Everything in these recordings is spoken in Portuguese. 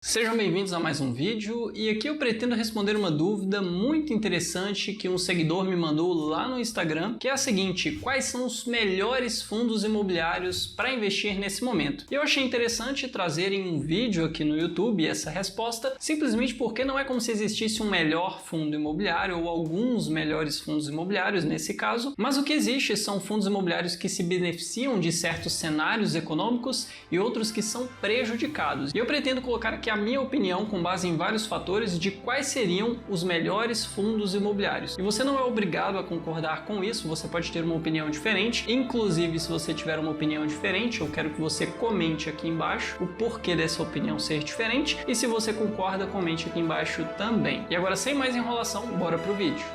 Sejam bem-vindos a mais um vídeo e aqui eu pretendo responder uma dúvida muito interessante que um seguidor me mandou lá no Instagram, que é a seguinte: quais são os melhores fundos imobiliários para investir nesse momento? E eu achei interessante trazer em um vídeo aqui no YouTube essa resposta, simplesmente porque não é como se existisse um melhor fundo imobiliário ou alguns melhores fundos imobiliários nesse caso, mas o que existe são fundos imobiliários que se beneficiam de certos cenários econômicos e outros que são prejudicados. E eu pretendo colocar aqui a minha opinião com base em vários fatores de quais seriam os melhores fundos imobiliários. E você não é obrigado a concordar com isso, você pode ter uma opinião diferente. Inclusive, se você tiver uma opinião diferente, eu quero que você comente aqui embaixo o porquê dessa opinião ser diferente. E se você concorda, comente aqui embaixo também. E agora, sem mais enrolação, bora pro vídeo.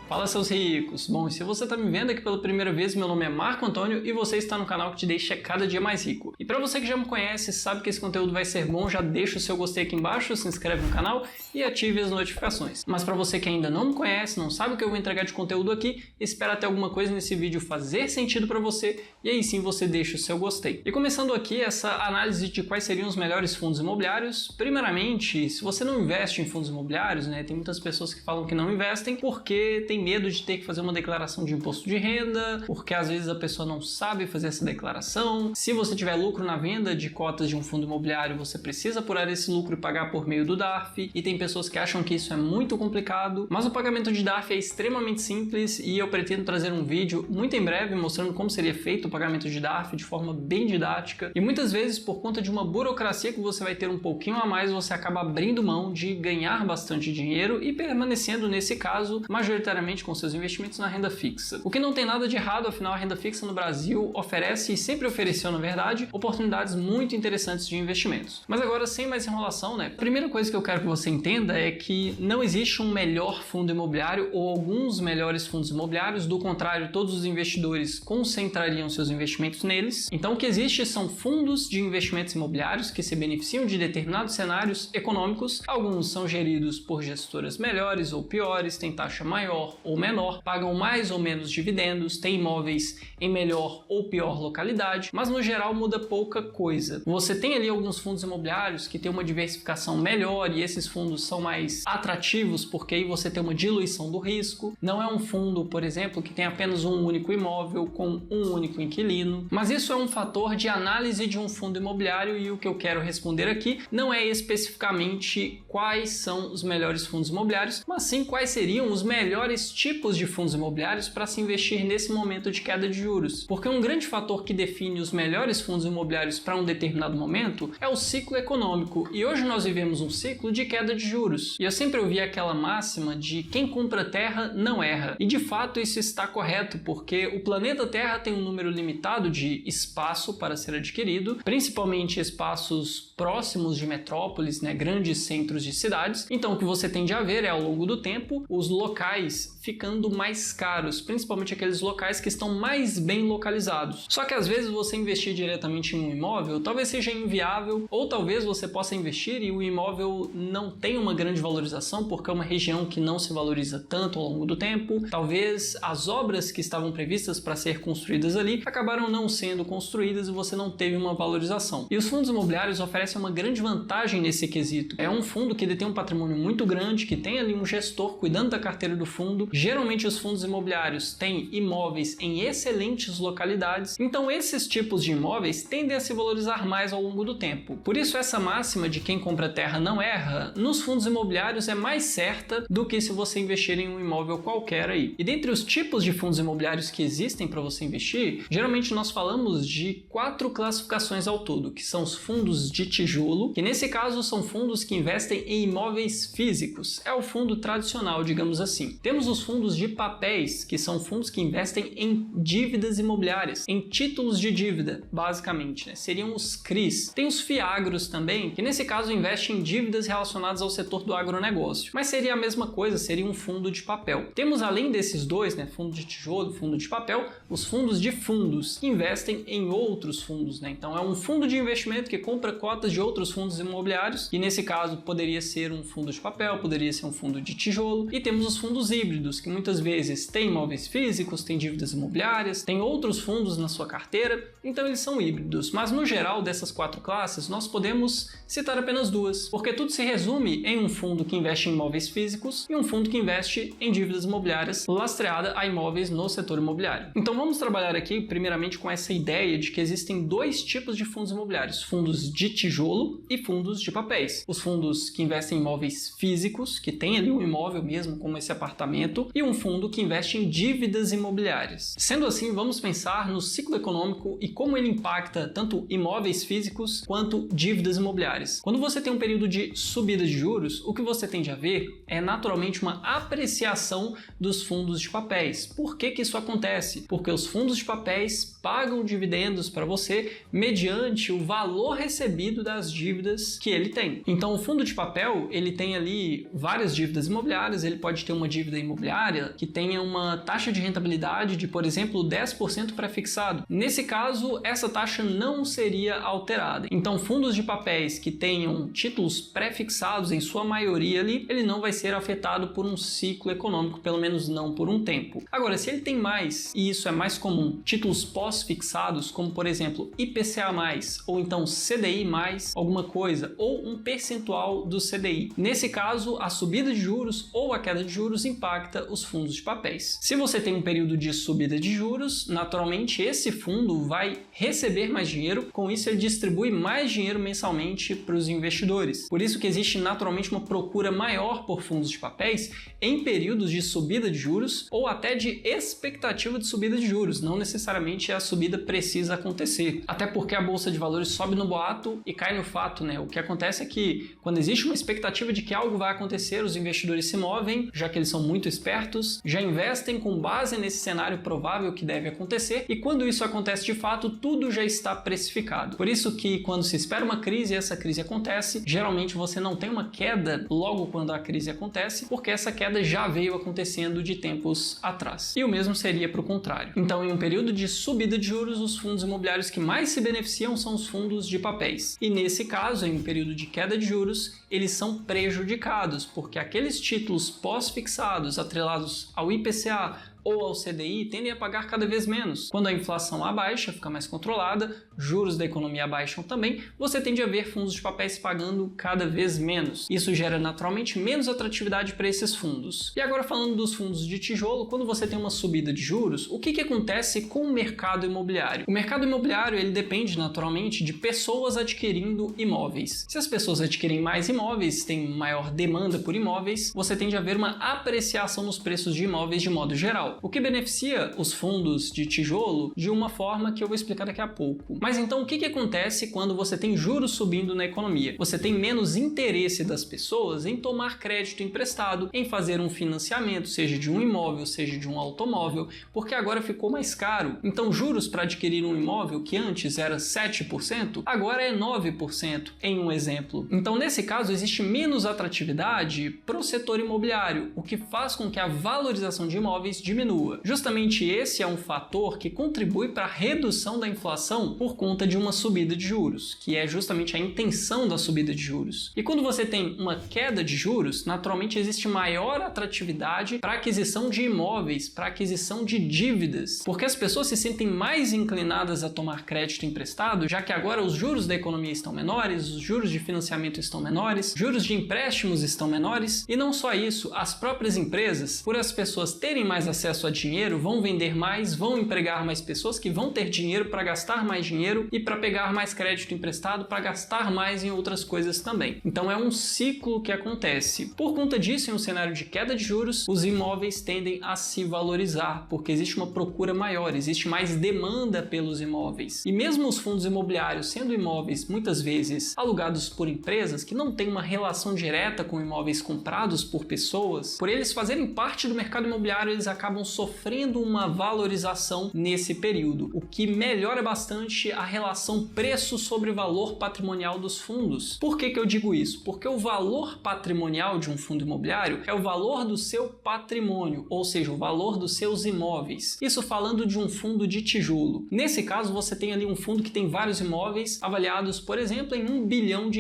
Fala, seus ricos! Bom, e se você está me vendo aqui pela primeira vez, meu nome é Marco Antônio e você está no canal que te deixa cada dia mais rico. E para você que já me conhece, sabe que esse conteúdo vai ser bom, já deixa o seu gostei aqui embaixo, se inscreve no canal e ative as notificações. Mas para você que ainda não me conhece, não sabe o que eu vou entregar de conteúdo aqui, espera até alguma coisa nesse vídeo fazer sentido para você e aí sim você deixa o seu gostei. E começando aqui essa análise de quais seriam os melhores fundos imobiliários, primeiramente, se você não investe em fundos imobiliários, né, tem muitas pessoas que falam que não investem porque tem medo de ter que fazer uma declaração de imposto de renda, porque às vezes a pessoa não sabe fazer essa declaração. Se você tiver lucro na venda de cotas de um fundo imobiliário, você precisa apurar esse lucro e pagar por meio do DARF, e tem pessoas que acham que isso é muito complicado, mas o pagamento de DARF é extremamente simples e eu pretendo trazer um vídeo muito em breve mostrando como seria feito o pagamento de DARF de forma bem didática, e muitas vezes por conta de uma burocracia que você vai ter um pouquinho a mais, você acaba abrindo mão de ganhar bastante dinheiro e permanecendo nesse caso majoritariamente com seus investimentos na renda fixa. O que não tem nada de errado, afinal a renda fixa no Brasil oferece, e sempre ofereceu na verdade, oportunidades muito interessantes de investimentos. Mas agora, sem mais enrolação, né? A primeira coisa que eu quero que você entenda é que não existe um melhor fundo imobiliário ou alguns melhores fundos imobiliários, do contrário, todos os investidores concentrariam seus investimentos neles. Então o que existe são fundos de investimentos imobiliários que se beneficiam de determinados cenários econômicos. Alguns são geridos por gestoras melhores ou piores, têm taxa maior ou menor, pagam mais ou menos dividendos, têm imóveis em melhor ou pior localidade, mas no geral muda pouca coisa. Você tem ali alguns fundos imobiliários que têm uma diversificação melhor e esses fundos são mais atrativos porque aí você tem uma diluição do risco. Não é um fundo, por exemplo, que tem apenas um único imóvel com um único inquilino, mas isso é um fator de análise de um fundo imobiliário e o que eu quero responder aqui não é especificamente quais são os melhores fundos imobiliários, mas sim quais seriam os melhores tipos de fundos imobiliários para se investir nesse momento de queda de juros. Porque um grande fator que define os melhores fundos imobiliários para um determinado momento é o ciclo econômico, e hoje nós vivemos um ciclo de queda de juros. E eu sempre ouvi aquela máxima de quem compra terra não erra. E de fato isso está correto, porque o planeta Terra tem um número limitado de espaço para ser adquirido, principalmente espaços próximos de metrópoles, né, grandes centros de cidades. Então o que você tende a ver é, ao longo do tempo, os locais ficando mais caros, principalmente aqueles locais que estão mais bem localizados. Só que às vezes você investir diretamente em um imóvel talvez seja inviável, ou talvez você possa investir e o imóvel não tenha uma grande valorização porque é uma região que não se valoriza tanto ao longo do tempo. Talvez as obras que estavam previstas para ser construídas ali acabaram não sendo construídas e você não teve uma valorização. E os fundos imobiliários oferecem uma grande vantagem nesse quesito. É um fundo que detém um patrimônio muito grande, que tem ali um gestor cuidando da carteira do fundo. Geralmente os fundos imobiliários têm imóveis em excelentes localidades, então esses tipos de imóveis tendem a se valorizar mais ao longo do tempo. Por isso essa máxima de quem compra terra não erra, nos fundos imobiliários é mais certa do que se você investir em um imóvel qualquer aí. E dentre os tipos de fundos imobiliários que existem para você investir, geralmente nós falamos de 4 classificações ao todo, que são os fundos de tijolo, que nesse caso são fundos que investem em imóveis físicos. É o fundo tradicional, digamos assim. Temos os fundos de papéis, que são fundos que investem em dívidas imobiliárias, em títulos de dívida, basicamente, né? Seriam os CRIs. Tem os FIAGROS também, que nesse caso investem em dívidas relacionadas ao setor do agronegócio, mas seria a mesma coisa, seria um fundo de papel. Temos, além desses dois, né, fundo de tijolo, fundo de papel, os fundos de fundos, que investem em outros fundos, né? Então é um fundo de investimento que compra cotas de outros fundos imobiliários, e nesse caso poderia ser um fundo de papel, poderia ser um fundo de tijolo. E temos os fundos híbridos, juros que muitas vezes têm imóveis físicos, têm dívidas imobiliárias, têm outros fundos na sua carteira, então eles são híbridos. Mas no geral dessas 4 classes, nós podemos citar apenas 2, porque tudo se resume em um fundo que investe em imóveis físicos e um fundo que investe em dívidas imobiliárias lastreada a imóveis no setor imobiliário. Então vamos trabalhar aqui primeiramente com essa ideia de que existem 2 tipos de fundos imobiliários, fundos de tijolo e fundos de papéis. Os fundos que investem em imóveis físicos, que tem ali um imóvel mesmo, como esse apartamento, e um fundo que investe em dívidas imobiliárias. Sendo assim, vamos pensar no ciclo econômico e como ele impacta tanto imóveis físicos quanto dívidas imobiliárias. Quando você tem um período de subida de juros, o que você tende a ver é naturalmente uma apreciação dos fundos de papéis. Por que isso acontece? Porque os fundos de papéis pagam dividendos para você mediante o valor recebido das dívidas que ele tem. Então o fundo de papel, ele tem ali várias dívidas imobiliárias, ele pode ter uma dívida imobiliária que tenha uma taxa de rentabilidade de, por exemplo, 10% pré-fixado. Nesse caso, essa taxa não seria alterada. Então fundos de papéis que tenham títulos pré-fixados em sua maioria ali, ele não vai ser afetado por um ciclo econômico, pelo menos não por um tempo. Agora, se ele tem mais, e isso é mais comum, títulos pós-fixados, como por exemplo IPCA+, ou então CDI+, alguma coisa, ou um percentual do CDI. Nesse caso, a subida de juros ou a queda de juros impacta os fundos de papéis. Se você tem um período de subida de juros, naturalmente esse fundo vai receber mais dinheiro, com isso ele distribui mais dinheiro mensalmente para os investidores. Por isso que existe naturalmente uma procura maior por fundos de papéis em períodos de subida de juros ou até de expectativa de subida de juros. Não necessariamente a subida precisa acontecer. Até porque a bolsa de valores sobe no boato e cai no fato, né? O que acontece é que quando existe uma expectativa de que algo vai acontecer, os investidores se movem, já que eles são muito espertos, já investem com base nesse cenário provável que deve acontecer, e quando isso acontece de fato, tudo já está precificado. Por isso que quando se espera uma crise e essa crise acontece, geralmente você não tem uma queda logo quando a crise acontece, porque essa queda já veio acontecendo de tempos atrás. E o mesmo seria para o contrário. Então, em um período de subida de juros, os fundos imobiliários que mais se beneficiam são os fundos de papéis. E nesse caso, em um período de queda de juros, eles são prejudicados, porque aqueles títulos pós-fixados atrelados ao IPCA ou ao CDI tendem a pagar cada vez menos. Quando a inflação abaixa, fica mais controlada, juros da economia abaixam também, você tende a ver fundos de papéis pagando cada vez menos. Isso gera naturalmente menos atratividade para esses fundos. E agora falando dos fundos de tijolo, quando você tem uma subida de juros, o que acontece com o mercado imobiliário? O mercado imobiliário ele depende naturalmente de pessoas adquirindo imóveis. Se as pessoas adquirem mais imóveis, têm maior demanda por imóveis, você tende a ver uma apreciação nos preços de imóveis de modo geral. O que beneficia os fundos de tijolo de uma forma que eu vou explicar daqui a pouco. Mas então o que acontece quando você tem juros subindo na economia? Você tem menos interesse das pessoas em tomar crédito emprestado, em fazer um financiamento, seja de um imóvel, seja de um automóvel, porque agora ficou mais caro. Então juros para adquirir um imóvel que antes era 7%, agora é 9% em um exemplo. Então nesse caso existe menos atratividade para o setor imobiliário, o que faz com que a valorização de imóveis diminua. Justamente esse é um fator que contribui para a redução da inflação por conta de uma subida de juros, que é justamente a intenção da subida de juros. E quando você tem uma queda de juros, naturalmente existe maior atratividade para a aquisição de imóveis, para a aquisição de dívidas, porque as pessoas se sentem mais inclinadas a tomar crédito emprestado, já que agora os juros da economia estão menores, os juros de financiamento estão menores, juros de empréstimos estão menores, e não só isso, as próprias empresas, por as pessoas terem mais acesso a dinheiro, vão vender mais, vão empregar mais pessoas que vão ter dinheiro para gastar mais dinheiro e para pegar mais crédito emprestado para gastar mais em outras coisas também. Então é um ciclo que acontece. Por conta disso, em um cenário de queda de juros, os imóveis tendem a se valorizar, porque existe uma procura maior, existe mais demanda pelos imóveis. E mesmo os fundos imobiliários sendo imóveis muitas vezes alugados por empresas que não têm uma relação direta com imóveis comprados por pessoas, por eles fazerem parte do mercado imobiliário, eles acabam acabam sofrendo uma valorização nesse período, o que melhora bastante a relação preço sobre valor patrimonial dos fundos. Por que eu digo isso? Porque o valor patrimonial de um fundo imobiliário é o valor do seu patrimônio, ou seja, o valor dos seus imóveis. Isso falando de um fundo de tijolo. Nesse caso, você tem ali um fundo que tem vários imóveis avaliados, por exemplo, em R$1 bilhão.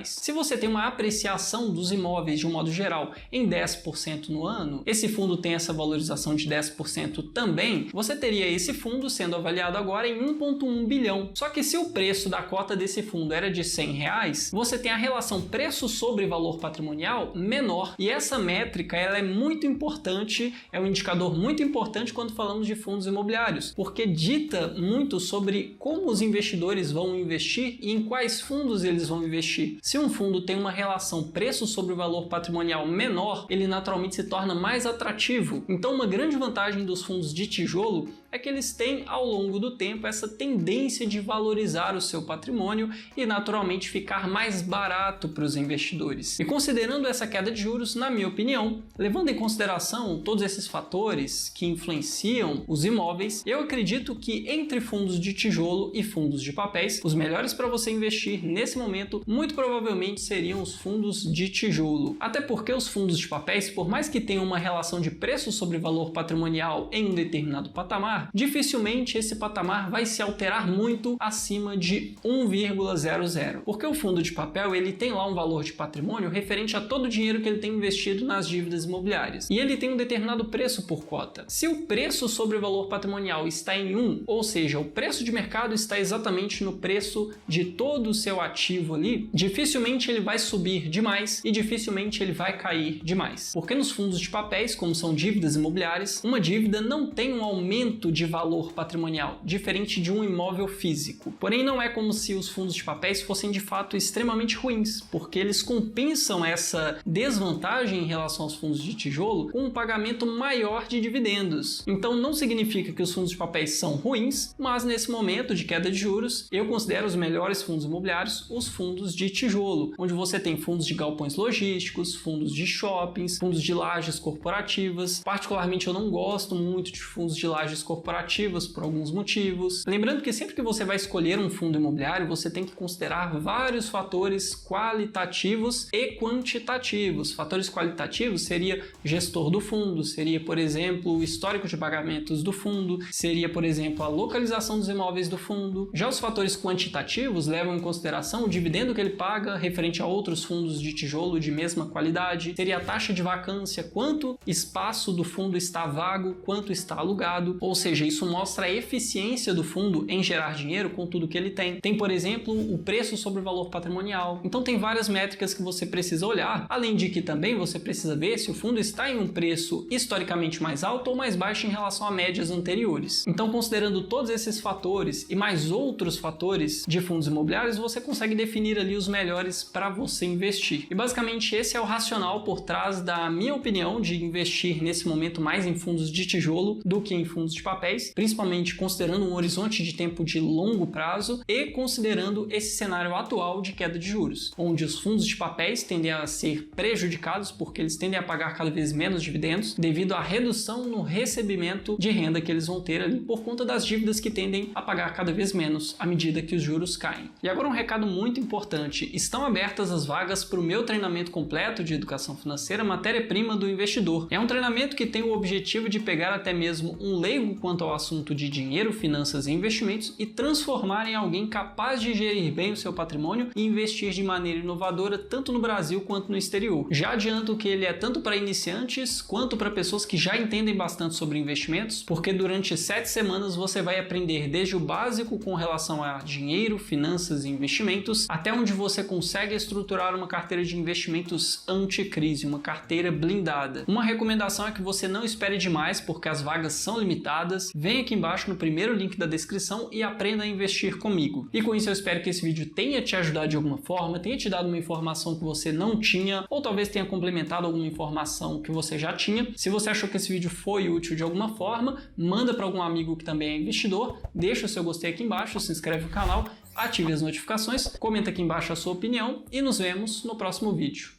Se você tem uma apreciação dos imóveis de um modo geral em 10% no ano, esse fundo tem essa valorização de 10% também, você teria esse fundo sendo avaliado agora em 1,1 bilhão. Só que se o preço da cota desse fundo era de R$100, você tem a relação preço sobre valor patrimonial menor. E essa métrica ela é muito importante, é um indicador muito importante quando falamos de fundos imobiliários, porque dita muito sobre como os investidores vão investir e em quais fundos eles vão investir. Se um fundo tem uma relação preço sobre valor patrimonial menor, ele naturalmente se torna mais atrativo. Então, uma grande vantagem dos fundos de tijolo é que eles têm, ao longo do tempo, essa tendência de valorizar o seu patrimônio e, naturalmente, ficar mais barato para os investidores. E considerando essa queda de juros, na minha opinião, levando em consideração todos esses fatores que influenciam os imóveis, eu acredito que entre fundos de tijolo e fundos de papéis, os melhores para você investir nesse momento, muito provavelmente seriam os fundos de tijolo. Até porque os fundos de papéis, por mais que tenham uma relação de preço sobre valor patrimonial em um determinado patamar, dificilmente esse patamar vai se alterar muito acima de 1,00. Porque o fundo de papel ele tem lá um valor de patrimônio referente a todo o dinheiro que ele tem investido nas dívidas imobiliárias. E ele tem um determinado preço por cota. Se o preço sobre o valor patrimonial está em 1, ou seja, o preço de mercado está exatamente no preço de todo o seu ativo ali, dificilmente ele vai subir demais e dificilmente ele vai cair demais. Porque nos fundos de papéis, como são dívidas imobiliárias, uma dívida não tem um aumento de valor patrimonial, diferente de um imóvel físico. Porém, não é como se os fundos de papéis fossem de fato extremamente ruins, porque eles compensam essa desvantagem em relação aos fundos de tijolo com um pagamento maior de dividendos. Então, não significa que os fundos de papéis são ruins, mas nesse momento de queda de juros, eu considero os melhores fundos imobiliários os fundos de tijolo, onde você tem fundos de galpões logísticos, fundos de shoppings, fundos de lajes corporativas. Particularmente, eu não gosto muito de fundos de lajes corporativas por alguns motivos. Lembrando que sempre que você vai escolher um fundo imobiliário, você tem que considerar vários fatores qualitativos e quantitativos. Fatores qualitativos seria gestor do fundo, seria, por exemplo, o histórico de pagamentos do fundo, seria, por exemplo, a localização dos imóveis do fundo. Já os fatores quantitativos levam em consideração o dividendo que ele paga referente a outros fundos de tijolo de mesma qualidade, seria a taxa de vacância, quanto espaço do fundo está vago, quanto está alugado, ou seja, isso mostra a eficiência do fundo em gerar dinheiro com tudo que ele tem. Tem, por exemplo, o preço sobre o valor patrimonial. Então tem várias métricas que você precisa olhar, além de que também você precisa ver se o fundo está em um preço historicamente mais alto ou mais baixo em relação a médias anteriores. Então, considerando todos esses fatores e mais outros fatores de fundos imobiliários, você consegue definir ali os melhores para você investir. E basicamente esse é o racional por trás da minha opinião de investir nesse momento mais em fundos de tijolo do que em fundos de papéis, principalmente considerando um horizonte de tempo de longo prazo e considerando esse cenário atual de queda de juros, onde os fundos de papéis tendem a ser prejudicados porque eles tendem a pagar cada vez menos dividendos devido à redução no recebimento de renda que eles vão ter ali por conta das dívidas que tendem a pagar cada vez menos à medida que os juros caem. E agora um recado muito importante: estão abertas as vagas para o meu treinamento completo de educação financeira Matéria-Prima do Investidor. É um treinamento que tem o objetivo de pegar até mesmo um leigo quanto ao assunto de dinheiro, finanças e investimentos e transformar em alguém capaz de gerir bem o seu patrimônio e investir de maneira inovadora tanto no Brasil quanto no exterior. Já adianto que ele é tanto para iniciantes quanto para pessoas que já entendem bastante sobre investimentos, porque durante 7 semanas você vai aprender desde o básico com relação a dinheiro, finanças e investimentos, até onde você consegue estruturar uma carteira de investimentos anticrise, uma carteira blindada. Uma recomendação é que você não espere demais, porque as vagas são limitadas. Vem aqui embaixo no primeiro link da descrição e aprenda a investir comigo. E com isso eu espero que esse vídeo tenha te ajudado de alguma forma, tenha te dado uma informação que você não tinha, ou talvez tenha complementado alguma informação que você já tinha. Se você achou que esse vídeo foi útil de alguma forma, manda para algum amigo que também é investidor, deixa o seu gostei aqui embaixo, se inscreve no canal, ative as notificações, comenta aqui embaixo a sua opinião e nos vemos no próximo vídeo.